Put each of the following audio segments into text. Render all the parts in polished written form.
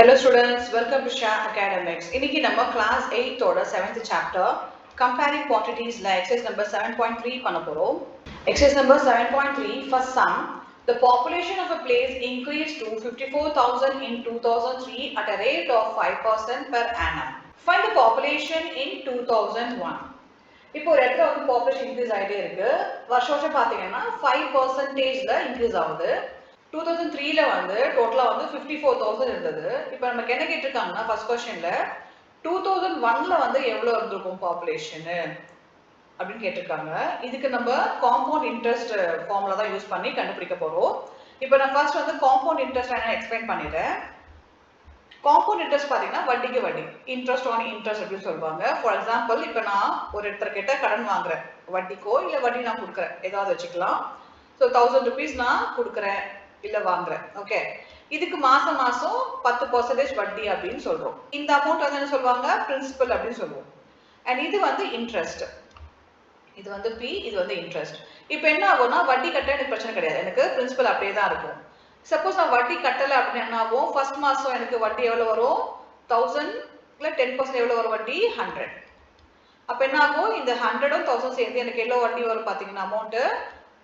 Hello students, welcome to Shah Academics. இன்னைக்கு நம்ம class 8 ஓட 7th chapter comparing quantities ல exercise number 7.3 பண்ண போறோம். Exercise number 7.3 first sum. The population of a place increased to 54,000 in 2003 at a rate of 5% per annum. Find the population in 2001. இப்போ ஒரு இடத்துல வந்து population increase ஆயிட்டே இருக்கு. வருஷம் பாத்தீங்கன்னா 5%ல increase ஆகுது. 2003ல வந்து டோட்டலா வந்து 54,000 இருந்தது. இப்போ நமக்கு என்ன கேட்டிருக்காங்கன்னா ஃபர்ஸ்ட் क्वेश्चनல 2001ல வந்து எவ்வளவு இருந்திருக்கும் பாப்புலேஷன் அப்படின்னு கேட்டிருக்காங்க. இதுக்கு நம்ம காம்பவுண்ட் இன்ட்ரெஸ்ட் ஃபார்முலா தான் யூஸ் பண்ணி கண்டுபிடிக்க போறோம். இப்போ நான் ஃபர்ஸ்ட் வந்து காம்பவுண்ட் இன்ட்ரெஸ்ட் என்ன எக்ஸ்பிளைன் பண்ணிடுறேன். காம்பவுண்ட் இன்ட்ரெஸ்ட் பாத்தீங்கன்னா வட்டிக்கு வட்டி, இன்ட்ரெஸ்ட் ஆன் இன்ட்ரெஸ்ட் அப்படின்னு சொல்லுவாங்க. ஃபார் எக்ஸாம்பிள் இப்போ நான் ஒரு இடத்துல கடன் வாங்குறேன், வட்டிக்கோ இல்ல வட்டி நான் கொடுக்குறேன், ஏதாவது வச்சுக்கலாம். ஸோ 1000 rupees நான் கொடுக்குறேன் இல்ல வாங்குறேன். ஓகே, இதுக்கு மாசம் 10% வட்டி அப்படின்னு சொல்றோம். இந்த அமௌண்ட் வந்து என்ன சொல்லுவாங்க, பிரின்சிபல் அப்படின்னு சொல்லுவோம். அண்ட் இது வந்து இன்ட்ரெஸ்ட், இது வந்து பி, இது வந்து இன்ட்ரெஸ்ட். இப்போ என்ன ஆகும்னா வட்டி கட்ட எனக்கு பிரச்சனை கிடையாது, எனக்கு பிரின்சிபல் அப்படியே தான் இருக்கும். சப்போஸ் நான் வட்டி கட்டல அப்படின்னு என்ன ஆகும், ஃபர்ஸ்ட் மாசம் எனக்கு வட்டி எவ்வளவு வரும், 1000ல 10% எவ்வளவு வரும் வட்டி, 100. அப்ப என்ன ஆகும், இந்த 100ம் 1000 சேர்ந்து எனக்கு எவ்வளவு வட்டி வரும் பாத்தீங்கன்னா அமௌண்ட்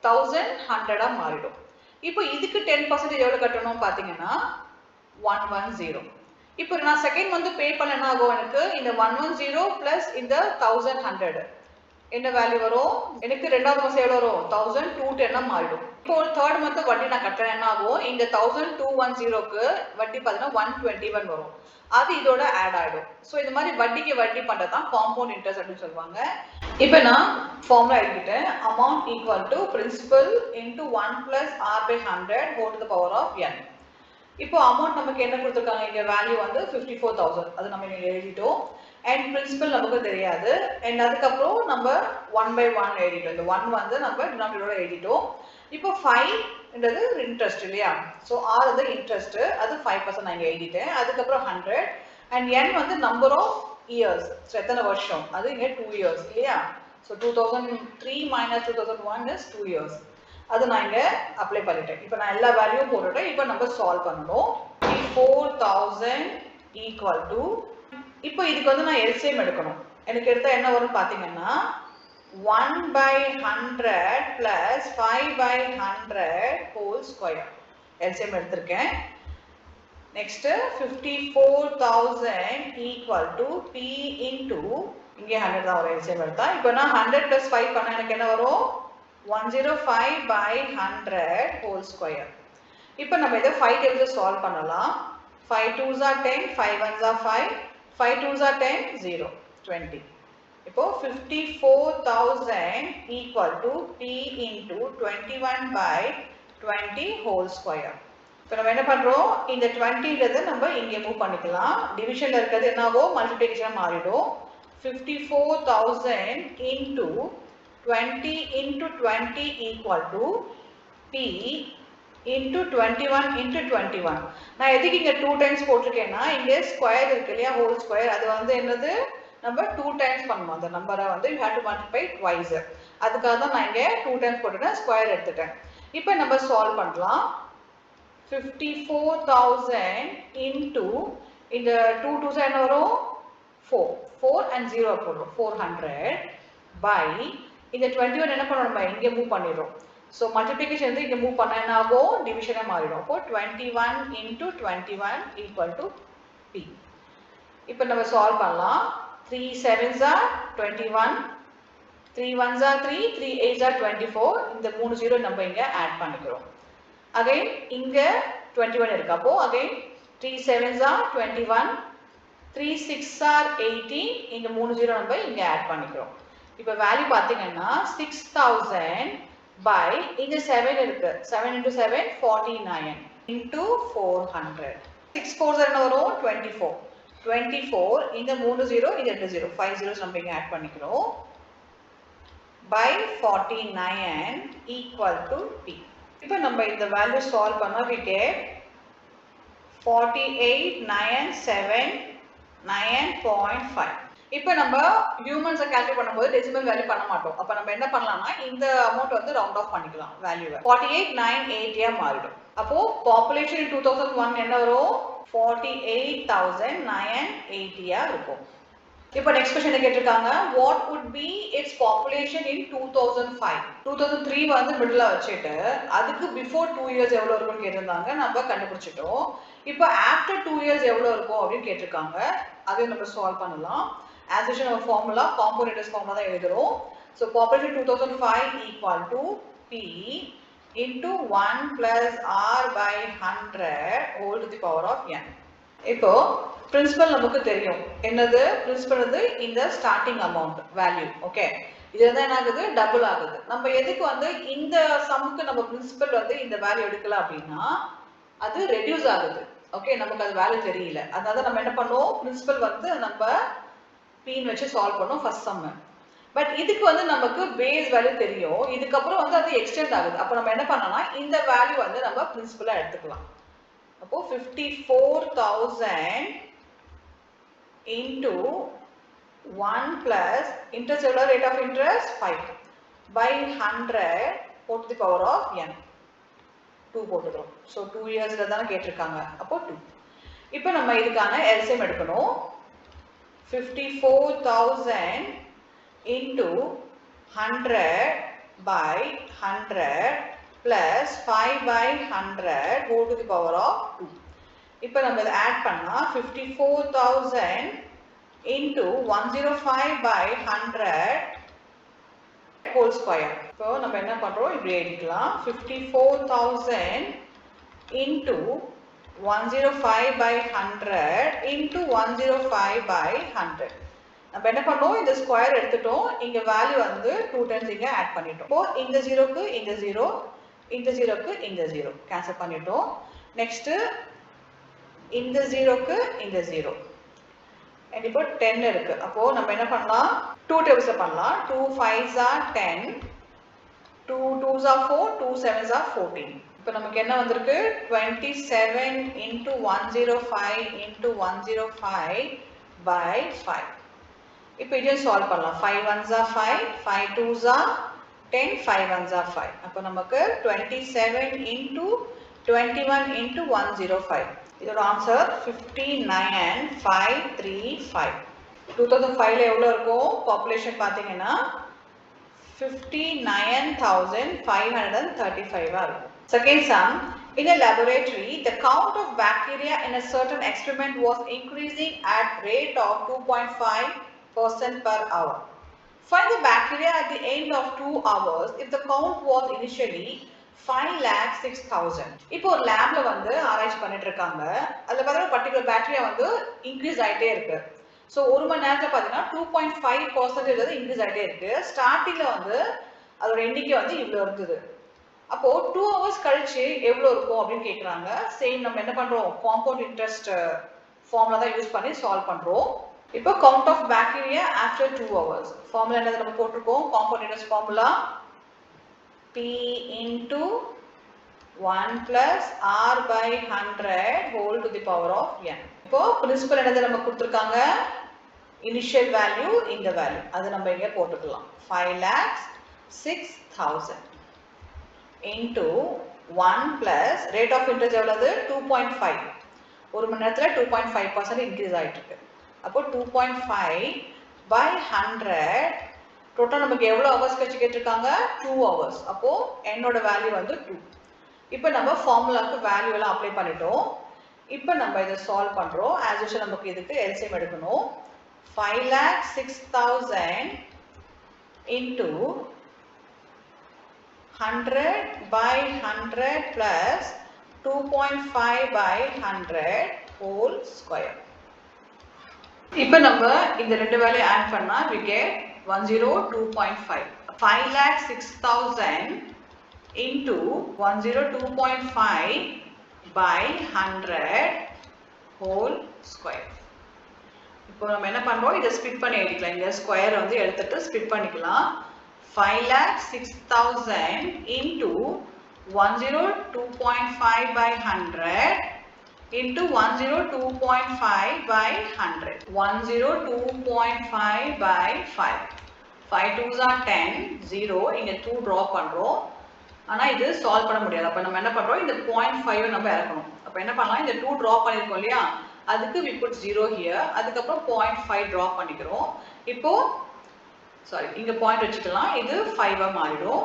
1100 மாறிடும். இப்போ இதுக்கு 10% எவ்வளவு கட்டணும் பாத்தீங்கன்னா 110. இப்போ நான் செகண்ட் மந்த் பே பண்ண என்ன ஆகும், எனக்கு இந்த 110 பிளஸ் இந்த 1100 என்ன வேல்யூ வரும், எனக்கு ரெண்டாவது மாசம் எவ்வளவு வரும், 1210 மாறிடும். இப்போ தேர்ட் மந்த் வட்டி நான் கட்டுறேன் என்ன ஆகும், இந்த 1210க்கு வட்டி பாத்தீங்கன்னா 121 வரும். அது இதோட ஆட் ஆயிடும். ஸோ இந்த மாதிரி வட்டிக்கு வட்டி பண்றதுதான் காம்பவுண்ட் இன்ட்ரெஸ்ட் அப்படின்னு சொல்லுவாங்க. இப்போ நான் ஃபார்முலா எழுதிட்டேன். Amount equal to principal into 1 plus R by 100 whole to the power of n. இப்போ அமௌண்ட் நமக்கு என்ன கொடுத்துருக்காங்க, இங்க வேல்யூ வந்து 54,000, அது நம்ம இங்க எழுதிட்டோம். அண்ட் பிரின்சிபல் நமக்கு தெரியாது. அண்ட் அதுக்கப்புறம் நம்ம 1 by 1 எழுதிட்டோம். இந்த 1 வந்து நம்ம டினாமினேட்டரோட எழுதிட்டோம். இப்போ 5ன்றது இன்ட்ரெஸ்ட் இல்லையா, ஸோ ஆர் வந்து இன்ட்ரெஸ்ட், அது 5% நான் இங்க எழுதிட்டேன். அதுக்கப்புறம் 100 அண்ட் n வந்து நம்பர் ஆஃப் இயர்ஸ், எத்தனை வருஷம், அது இங்க 2 years இல்லையா. So 2003 minus 2001 is 2 years. அது நான் இங்க அப்ளை பண்ணிட்டேன். இப்போ நான் எல்லா வேல்யூவும் போட்டுட்டேன். இப்போ நம்ம சால்வ் பண்ணணும். 4,000 ஈக்குவல் டு, இப்போ இதுக்கு வந்து நான் எல்சிஎம் எடுக்கணும். எனக்கு எடுத்தா என்ன வரும் பாத்தீங்கன்னா 1 by 100 plus 5 by 100 whole square. LCM எடுத்திருக்கேன். Next 54,000 equal to p into, இங்க 100 தான் வரும் எல்சிஎம் எடுத்தா. இப்போ நான் 100 plus 5 பண்ணா எனக்கு என்ன வரும், 105 by 100 whole square. இப்போ நம்ம இதை 5 டேபிள்ஸ் சால்வ் பண்ணலாம். 5 2s are 10, 5 1s are 5, 5 2s are 10, 0, 20. இப்போ 54,000 equal to p into 21 by 20 whole square. இப்போ நம்ம என்ன பண்றோம், இந்த 20ன்றதை நம்ம இங்கே மூவ் பண்ணிக்கலாம். டிவிஷன்ல இருக்கிறது என்ன ஆகும், மல்டிப்ளிகேஷன் மாறிடும். 54,000 into 20 into 20 equal to p into 21 into 21. நான் எதுக்கு இங்க 2 times போட்டிருக்கேன்னா, இங்க ஸ்கொயர் இருக்கு இல்லையா, ஹோல் ஸ்கொயர், அது வந்து என்னது நம்ம 2 times பண்ணணும். அந்த நம்பரை வந்து you have to multiply twice. அதுக்காக தான் நான் இங்க 2 times போட்டுட்டேன், ஸ்கொயர் எடுத்துட்டேன். இப்போ நம்ம சால்வ் பண்ணலாம். 54,000 into, இந்த 2 2s என்ன வரும், 4 and 0 போடுறோம், 400 by இந்த 21 என்ன பண்ணணும், இங்க மூவ் பண்ணிடுறோம். ஸோ மல்டிப்ளிகேஷன் வந்து இங்கே மூவ் பண்ண என்ன ஆகும், டிவிஷனாக மாறிடும். அப்போ 21 into 21 equal to p. இப்போ நம்ம சால்வ் பண்ணலாம். 3 7s are 21, 3 1s are 3, 3 8s are 24. இந்த 3 0 நம்ம இங்கே ஆட் பண்ணிக்கிறோம். அகைன் இங்கே 21 இருக்கு. அப்போ again 3 7s are 21, 3 6s are 18. இந்த 3 0 நம்ம இங்கே ஆட் பண்ணிக்கிறோம். இப்போ வேல்யூ பார்த்தீங்கன்னா 6,000 by இங்க 7 இருக்கு, 7 into 7 49 into 400. 6 4s என்ன வரும், 24. 24 இந்த 3 0, இந்த 2 0, 5 zeros நம்ம இங்க ஆட் பண்ணிக்கிறோம். by 49 equal to p. இப்போ நம்ம இந்த வேல்யூ சால்வ் பண்ணா we get 48 9 7 9.5. இப்போ நம்ம ஹியூமன்ஸை கால்குலேட் பண்ணும்போது டெசிமல் வேல்யூ பண்ண மாட்டோம். அப்போ நம்ம என்ன பண்ணலாம்னா இந்த அமௌண்ட் வந்து ரவுண்ட் ஆஃப் பண்ணிக்கலாம் வேல்யூவை. 48,980 மாறிடும். அப்போ பாப்புலேஷன் இன் 2001 என்ன வரும்? 48,980 இருக்கும். இப்போ நெக்ஸ்ட் क्वेश्चन கேட்டிருக்காங்க, what would be its population in 2005? 2003 வந்து மிடில்ல வச்சிட்டு அதுக்கு பிஃபோர் 2 இயர்ஸ் எவ்வளவு இருக்கும்னு கேட்டிருந்தாங்க. நம்ம கண்டுபிடிச்சிட்டோம். இப்போ ஆஃப்டர் 2 இயர்ஸ் எவ்வளவு இருக்கும் அப்படின்னு கேட்டிருக்காங்க. அதையும் நம்ம சால்வ் பண்ணலாம். as usual நம்ம ஃபார்முலா காம்பவுண்ட் இன்டர்ஸ் ஃபார்முலா தான் எழுதுறோம். so population 2005 equal to p into 1 plus r by 100 whole to the power of n. இப்போ பிரின்சிபல் நமக்கு தெரியும். என்னது பிரின்சிபல்? வந்து இந்த ஸ்டார்டிங் அமௌண்ட் வேல்யூ. ஓகே, இதுல தான் என்ன ஆகுது? டபுள் ஆகுது. நம்ம எதுக்கு வந்து இந்த சம்முக்கு நம்ம பிரின்சிபல் வந்து இந்த வேல்யூ எடுக்கல அப்படின்னா அது ரெடியூஸ் ஆகுது. ஓகே, நமக்கு அது வேல்யூ தெரியல. அதனால நம்ம என்ன பண்ணுவோம்? பிரின்சிபல் வந்து நம்ம பீன் வச்சு சால்வ் பண்ணோம் ஃபர்ஸ்ட் சம். பட் இதுக்கு வந்து நமக்கு பேஸ் வேல்யூ தெரியும். இதுக்கப்புறம் வந்து அது எக்ஸ்டெண்ட் ஆகுது. அப்போ நம்ம என்ன பண்ணலாம்னா இந்த வேல்யூ வந்து நம்ம பிரின்சிபலா எடுத்துக்கலாம். அப்போ 54,000 into 1 plus interest எவ்வளவு? rate of interest 5 by 100 to the power of n 2 போட்டுக்கிறோம். so 2 இயர்ஸ்ல தான கேட்டிருக்காங்க. அப்போ 2. இப்போ நம்ம இதுக்கான LCM எடுக்கணும். 54,000 into 100 by 100 plus 5 by 100 whole to the power of 2. இப்போ நம்ம இதை ஆட் பண்ணா 54,000 into 105 by 100 whole square. இப்போ நம்ம என்ன பண்றோம்? இப்படி எழுதிக்கலாம். 54,000 into 105 by 100 into 105 by 100. நம்ம என்ன பண்ணோம்? இந்த ஸ்கொயர் எடுத்துட்டோம். இங்க வேல்யூ வந்து 2 டைம்ஸ் இங்க ஆட் பண்ணிட்டோம். இப்போ இந்த 0க்கு இந்த 0, இந்த 0க்கு இந்த 0 கேன்சல் பண்ணிட்டோம். நெக்ஸ்ட் இந்த 0க்கு இந்த 0. and இப்போ 10 இருக்கு. அப்போ நம்ம என்ன பண்ணலாம்? 2 டேபிள்ஸ்ல பண்ணலாம். 2 5s are 10, 2 2s are 4, 2 7s are 14. இப்போ நமக்கு என்ன வந்திருக்கு? 27 into 105 into 105 by 5. இப்போ இதையும் சால்வ் பண்ணலாம். 5 1s are 5, 5 2s are 10, 5 1s are 5. அப்போ நமக்கு 27 into 21 into 105. இதோட ஆன்சர் 59,535. 2005ல எவ்வளவு இருக்கும்? பாப்புலேஷன் பாத்தீங்கன்னா 59,535 இருக்கும். Second sum, in a laboratory the count of bacteria in a certain experiment was increasing at rate of 2.5% per hour. Find the bacteria at the end of 2 hours if the count was initially 5,06,000. இப்போ ஒரு லேப்ல வந்து ஆராய்ச்சி பண்ணிட்டு இருக்காங்க. அதுல பார்த்தா particular bacteria வந்து இன்க்ரீஸ் ஆயிட்டே இருக்கு. சோ ஒரு மணி நேரத்துல பாத்தீங்கன்னா 2.5% இன்க்ரீஸ் ஆயிட்டே இருக்கு. ஸ்டார்டிங்ல வந்து அதோட எண்ணிக்கை வந்து இவ்வளவு இருந்தது. அப்போ 2 hours கழிச்சு எவ்வளவு இருக்கும் அப்படின்னு கேக்குறாங்க. சேம் நம்ம என்ன பண்றோம்? காம்பவுண்ட் இன்ட்ரெஸ்ட் ஃபார்முலா தான் யூஸ் பண்ணி சால்வ் பண்றோம். இப்போ count of bacteria after 2 hours formula என்னது நம்ம போட்டுருக்கோம்? Compound interest formula P into 1 plus R by 100 whole to the power of n. இப்போ பிரின்சிபல் என்னது நம்ம கொடுத்திருக்காங்க? இனிஷியல் வேல்யூ இந்த வேல்யூ அது நம்ம இங்க போட்டுக்கலாம். 5,06,000 into 1 plus rate of interest எவ்வளவு? 2.5. ஒரு மணி நேரத்துல 2.5% இன்க்ரீஸ் ஆயிட்டு இருக்கு. அப்போ 2.5 by 100 டோட்டல் நமக்கு எவ்வளவு ஹவர்ஸ் கழிச்சு கேட்டிருக்காங்க? 2 hours. அப்போ n ஓட வேல்யூ வந்து 2. இப்போ நம்ம ஃபார்முலாக்கு வேல்யூ எல்லாம் அப்ளை பண்ணிட்டோம். இப்போ நம்ம இதை சால்வ் பண்றோம். as usual நமக்கு இதுக்கு LCM எடுக்கணும். 5,06,000 into 100 by 100 plus 2.5 by 100 whole square. இப்போ நம்ம இந்த ரெண்டு வேல்யூ ஆட் பண்ணா we get 102.5. 5,06,000 into 102.5 by 100 whole square. இப்போ நம்ம என்ன பண்றோம்? இதை ஸ்ப்ளிட் பண்ணி எழுதிக்கலாம். இந்த ஸ்கொயர் வந்து எடுத்துட்டு ஸ்ப்ளிட் பண்ணிக்கலாம். 5,06,000 into 102.5 by 100 into 102.5 by 100. 102.5 by 5. 5 2s are 10, 0. இங்க 2 draw பண்றோம். ஆனா இது சால்வ் பண்ண முடியாது. அப்ப நம்ம என்ன பண்றோம்? இந்த 0.5 நம்ம இறக்கணும். அப்ப என்ன பண்ணலாம்? இந்த 2 draw பண்ணிருக்கோம் இல்லையா? அதுக்கு we put 0 here. அதுக்கு அப்புறம் 0.5 draw பண்ணிக்கிறோம். இப்போ சாரி இங்க பாயிண்ட் வச்சுக்கலாம். இது 5 ஆ மாறிடும்.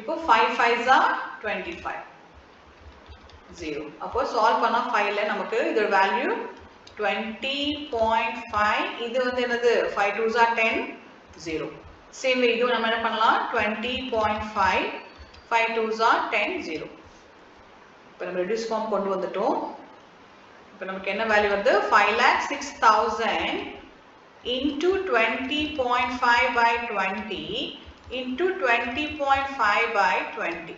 இப்போ 5 5s are 25. 0. அப்போ சால்வ் பண்ணா 5ல நமக்கு இதோட வேல்யூ 20.5. இது வந்து என்னது 5 2s are 10, 0. சேம் வே இது நம்ம என்ன பண்ணலாம்? 20.5 5 2s are 10, 0. இப்போ நம்ம ரெடியூஸ் ஃபார்ம் கொண்டு வந்துட்டோம். இப்போ நமக்கு என்ன வேல்யூ வருது? 5,06,000 into 20.5 by 20 into 20.5 by 20.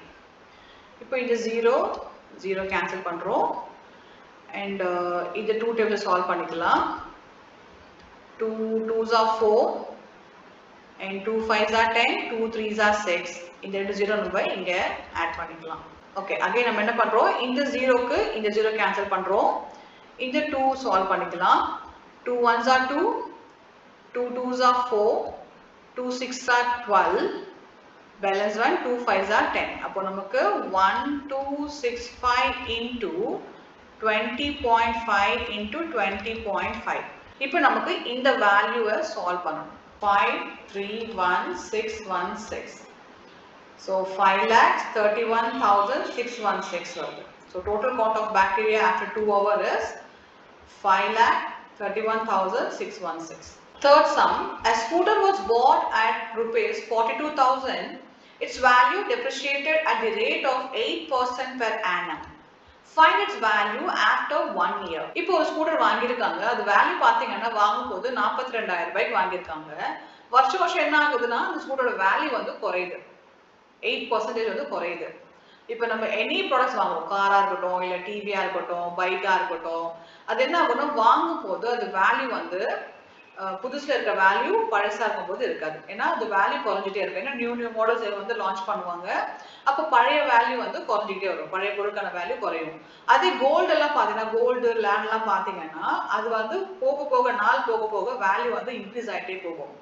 இப்போ இந்த 0 cancel பண்றோம். and இந்த 2 டேபிள் சால்வ் பண்ணிக்கலாம். 2 2s are 4 and 2 5s are 10, 2 3s are 6. இந்த 0 நம்ம இங்க ஆட் பண்ணிக்கலாம். ஓகே, அகைன் நம்ம என்ன பண்றோம்? இந்த 0க்கு இந்த 0 கேன்சல் பண்றோம். இந்த 2 சால்வ் பண்ணிக்கலாம். 2 1s are 2, 2 2s are 4, 2 6s are 12, balance 1, 2 5s are 10. அப்போ நமக்கு 1265 into 20.5 into 20.5. இப்போ நமக்கு இந்த வேல்யூவை சால்வ் பண்ணணும். 531,616. So 5,31,616 வருது. So total count of bacteria after 2 hours is 5,31,616. Third sum, a scooter was bought at rupees 42,000. Its value depreciated at the rate of 8% per annum. Find its value after 1 year. இப்போ ஒரு scooter வாங்கியிருக்காங்க. அது value பார்த்தீங்கன்னா வாங்கும்போது 42,000 ரூபாய்க்கு வாங்கியிருக்காங்க. வருஷம் வருஷம் என்ன ஆகுதுன்னா அந்த ஸ்கூட்டரோட வேல்யூ வந்து குறையுது. 8% வந்து குறையுது. இப்போ நம்ம எனி ப்ராடக்ட்ஸ் வாங்குறோம், காரா இருக்கட்டும், இல்லை டிவியா இருக்கட்டும், பைக்கா இருக்கட்டும், அது என்ன ஆகும்னா வாங்கும் போது அது வேல்யூ வந்து புதுசுல இருக்க வேல்யூ பழசா இருக்கும்போது இருக்காது. ஏன்னா அது வேல்யூ குறைஞ்சிட்டே இருக்கும். ஏன்னா நியூ மாடல்ஸ் வந்து லான்ச் பண்ணுவாங்க. அப்போ பழைய வேல்யூ வந்து குறைஞ்சிட்டே வரும். பழைய பொருட்கான வேல்யூ குறையும். அதே கோல்டு எல்லாம் பார்த்தீங்கன்னா, கோல்டு லேண்ட் எல்லாம் பார்த்தீங்கன்னா அது வந்து போக போக நாள் போக போக வேல்யூ வந்து இன்க்ரீஸ் ஆகிட்டே போகும்.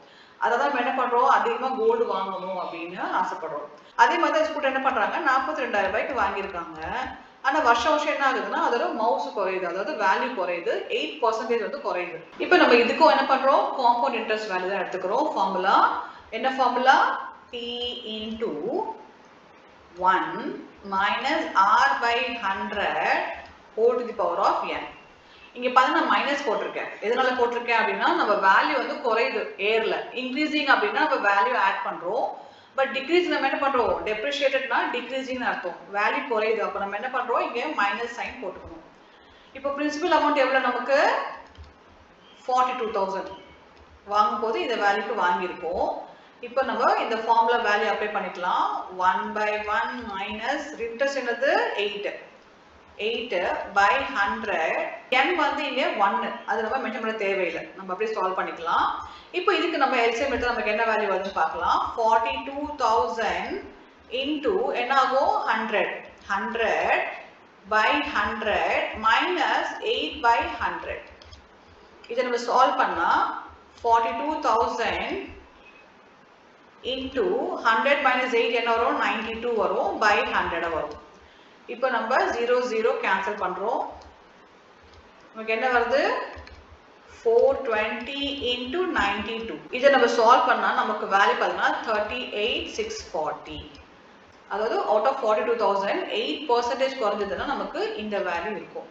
அதான் நம்ம என்ன பண்றோம்? அதிகமா கோல்டு வாங்கணும் அப்படின்னு ஆசைப்படுறோம். அதே மாதிரி ஸ்கூட்டர் என்ன பண்றாங்க? 42,000 ரூபாய்க்கு வாங்கியிருக்காங்க. ஆனா வருஷம் வருஷம் என்ன ஆகுதுன்னா அதோட மவுஸ் குறையுது, அதாவது வேல்யூ குறையுது, 8% வந்து குறையுது. இப்போ நம்ம இதுக்கும் என்ன பண்றோம்? காம்பவுண்ட் இன்ட்ரெஸ்ட் வேல்யூ தான் எடுத்துக்கிறோம். ஃபார்முலா என்ன? Formula P into 1 minus R by 100 whole to the power of n. இங்க பாருங்க நான் மைனஸ் போட்டிருக்கேன். எதனால போட்டிருக்கேன் அப்படின்னா நம்ம வேல்யூ வந்து குறையுது ஏர்ல. இன்க்ரீசிங் அப்படின்னா நம்ம வேல்யூ ஆட் பண்றோம். பட் டிக்ரீஸ் நம்ம என்ன பண்றோம்? டெப்ரிஷியேட்டட்னா டிக்ரீசிங் அர்த்தம். வேல்யூ குறையுது. அப்ப நம்ம என்ன பண்றோம்? இங்க மைனஸ் சைன் போட்டுக்கணும். இப்போ பிரின்சிபல் அமௌண்ட் எவ்வளவு நமக்கு? 42,000 வாங்கும்போது இந்த வேல்யூக்கு வாங்கியிருக்கோம். இப்போ நம்ம இந்த ஃபார்முலா வேல்யூ அப்ளை பண்ணிக்கலாம். 1/1 மைனஸ் இன்ட்ரெஸ்ட் என்னது? 8 by 100. n வந்து இங்க 1. அது நம்ம மென்ஷன் பண்ண தேவையில்லை. நம்ம அப்படியே சால்வ் பண்ணிக்கலாம். இப்போ இதுக்கு நம்ம எல்சிஎம் எடுத்து நமக்கு என்ன வேல்யூ வருதுன்னு பார்க்கலாம். 42,000 into என்ன ஆகும்? 100. 100 by 100 minus 8 by 100. இதை நம்ம சால்வ் பண்ணா 42,000 into 100 minus 8 என்ன வரும்? 92 வரும். by 100 வரும். இப்போ நம்ம 0 கேன்சல் பண்றோம். நமக்கு என்ன வருது? 420 into 92. இதை நம்ம சால்வ் பண்ணா நமக்கு வேல்யூ பார்த்தீங்கன்னா 38,640. அதாவது அவுட் ஆஃப் 42,000 8% குறைஞ்சதுன்னா நமக்கு இந்த வேல்யூ இருக்கும்.